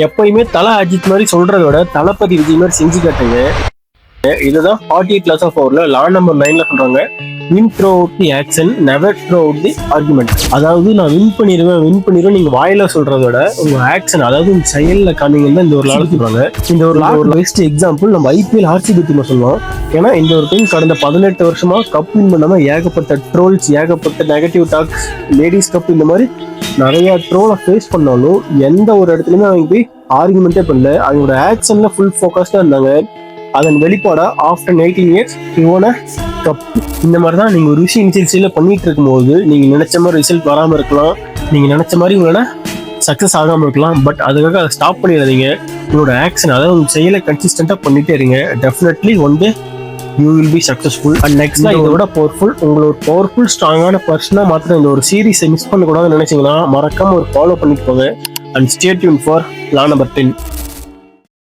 எப்பயுமே தல அஜித் மாதிரி சொல்றத விட தளபதி விஜய் மாதிரி செஞ்சு காட்டுங்க. இதுதான் 48 laws of powerல லா நம்பர் 9ல சொல்றாங்க, win throw out the action, never throw out the argument. அதாவது நான் வின் பண்ணிடுவேன் நீங்க வாயில சொல்றத விட உங்க ஆக்ஷன், அதாவது உங்க செயல்ல காமிங்கன்னு இந்த ஒரு லா சொல்றாங்க. இந்த ஒரு லா ஒரு பெஸ்ட் எக்ஸாம்பிள் நம்ம ஐபிஎல் ஆர்சிபி டீம் சொல்லுவோம். ஏன்னா இந்த ஒரு டீம் கடந்த 18 வருஷமா கப் வின் பண்ணாம ஏகப்பட்ட ட்ரோல்ஸ், ஏகப்பட்ட நெகட்டிவ் டாக்ஸ், லேடிஸ் கப் இந்த மாதிரி நிறைய ட்ரோலை ஃபேஸ் பண்ணாலும் எந்த ஒரு இடத்துலயுமே அவங்க போய் ஆர்குமெண்டே பண்ணல. அவங்களோட ஆக்ஷன்ல ஃபுல் ஃபோக்கஸ்டா இருந்தாங்க. அதன் வெளிப்பாடா ஆஃப்டர் 18 years இவன கப். இந்த மாதிரி தான் நீங்கள் ஒரு விஷயம் இனிஷியல் பண்ணிட்டு இருக்கும்போது நீங்கள் நினைச்ச மாதிரி ரிசல்ட் வராமல் இருக்கலாம், நீங்கள் நினைச்ச மாதிரி உங்களோட சக்ஸஸ் ஆகாமல் இருக்கலாம். பட் அதுக்காக அதை ஸ்டாப் பண்ணிடாதீங்க. உங்களோட ஆக்ஷன், அதாவது உங்க செயலை கன்சிஸ்டண்டா பண்ணிட்டே இருங்க. டெஃபினெட்லி வந்து you will be successful. And next இதோட பவர்ஃபுல், உங்களோட பவர்ஃபுல் ஸ்ட்ராங்கான பர்சனாக மாத்திரம் இந்த ஒரு சீரீஸை மிஸ் பண்ணக்கூடாதுன்னு நினைச்சீங்கன்னா மறக்காம ஒரு ஃபாலோ பண்ணிட்டு போங்க. And stay tune for law number 10.